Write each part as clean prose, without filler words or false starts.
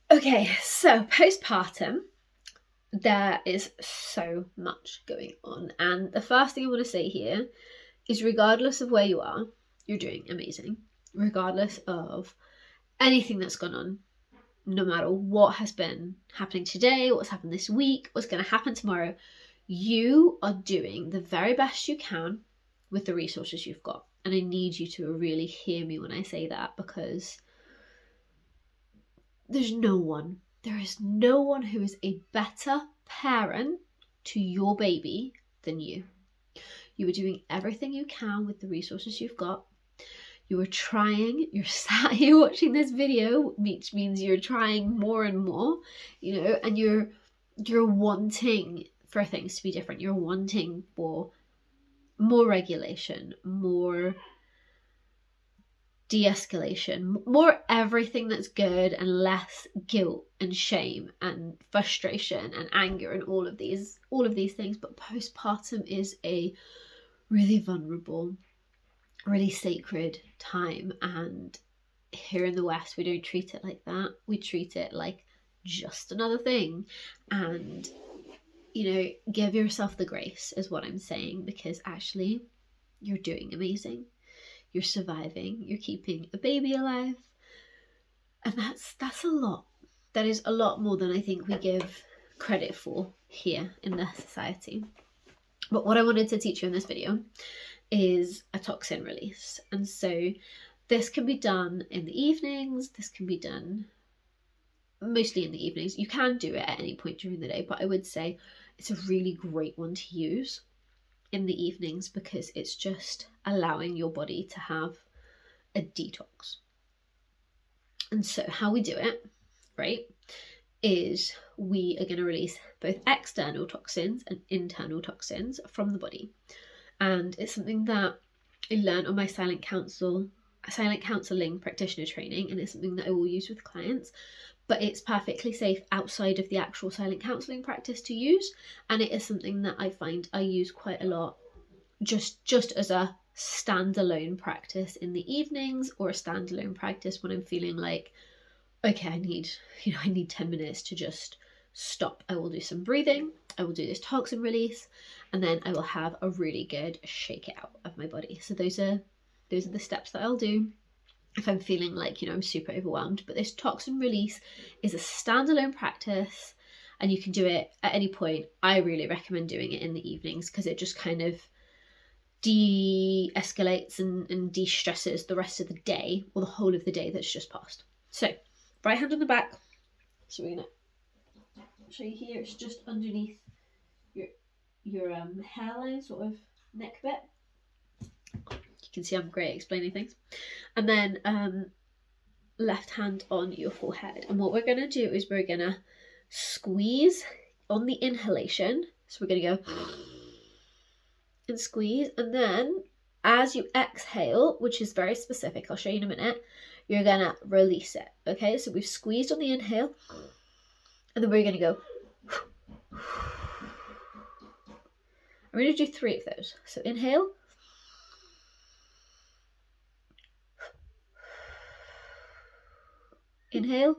Okay, so postpartum, there is so much going on. And the first thing I want to say here is regardless of where you are, you're doing amazing. Regardless of anything that's gone on, no matter what has been happening today, what's happened this week, what's going to happen tomorrow, you are doing the very best you can with the resources you've got. And I need you to really hear me when I say that, because there is no one who is a better parent to your baby than you. You are doing everything you can with the resources you've got. You are trying, you're sat here watching this video, which means you're trying more and more, and you're wanting for things to be different. You're wanting for more regulation, more de-escalation, more everything that's good, and less guilt and shame and frustration and anger and all of these things. But postpartum is a really vulnerable, really sacred time, and here in the West we don't treat it like that. We treat it like just another thing. And give yourself the grace is what I'm saying, because actually you're doing amazing. You're surviving, you're keeping a baby alive, and that's a lot. That is a lot more than I think we give credit for here in the society. But what I wanted to teach you in this video is a toxin release. And so this can be done in the evenings, this can be done mostly in the evenings. You can do it at any point during the day, but I would say it's a really great one to use in the evenings, because it's just allowing your body to have a detox. And so how we do it, right, is we are going to release both external toxins and internal toxins from the body. And it's something that I learned on my silent counseling practitioner training, and it's something that I will use with clients. But it's perfectly safe outside of the actual silent counseling practice to use, and it is something that I find I use quite a lot just as a standalone practice in the evenings, or a standalone practice when I'm feeling like, okay, I need 10 minutes to just stop. I will do some breathing, I will do this toxin release, and then I will have a really good shake it out of my body. So those are the steps that I'll do if I'm feeling like, I'm super overwhelmed. But this toxin release is a standalone practice, and you can do it at any point. I really recommend doing it in the evenings, because it just kind of de-escalates and de-stresses the rest of the day, or the whole of the day that's just passed. So right hand on the back. So we're gonna show you here. It's just underneath your hairline, sort of neck bit. You can see I'm great at explaining things. And then left hand on your forehead. And what we're gonna do is we're gonna squeeze on the inhalation. So we're gonna go and squeeze, and then as you exhale, which is very specific, I'll show you in a minute, you're gonna release it. Okay, so we've squeezed on the inhale, and then we're gonna go. I'm gonna do 3 of those. So inhale, inhale,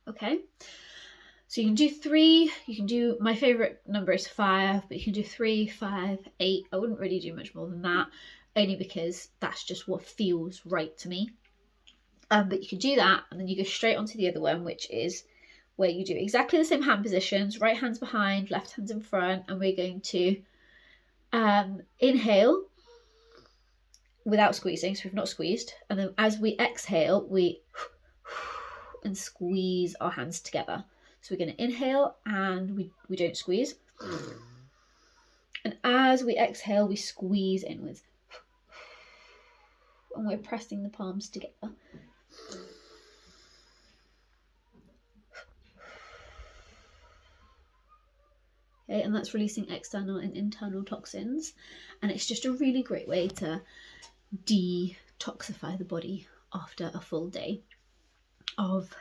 okay. So you can do 3, you can do, my favorite number is 5, but you can do 3, 5, 8. I wouldn't really do much more than that, only because that's just what feels right to me. But you can do that, and then you go straight onto the other one, which is where you do exactly the same hand positions, right hand's behind, left hand's in front, and we're going to inhale without squeezing, so we've not squeezed, and then as we exhale, we and squeeze our hands together. So we're going to inhale, and we don't squeeze, and as we exhale, we squeeze inwards, and we're pressing the palms together. Okay, and that's releasing external and internal toxins, and it's just a really great way to detoxify the body after a full day of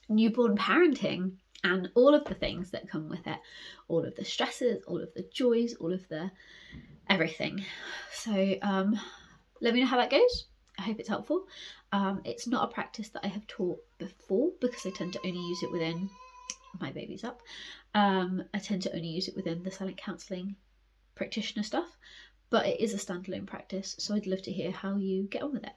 newborn parenting and all of the things that come with it, all of the stresses, all of the joys, all of the everything. So let me know how that goes. I hope it's helpful. It's not a practice that I have taught before because I tend to only use it within, my baby's up, I tend to only use it within the silent counselling practitioner stuff, but it is a standalone practice, so I'd love to hear how you get on with it.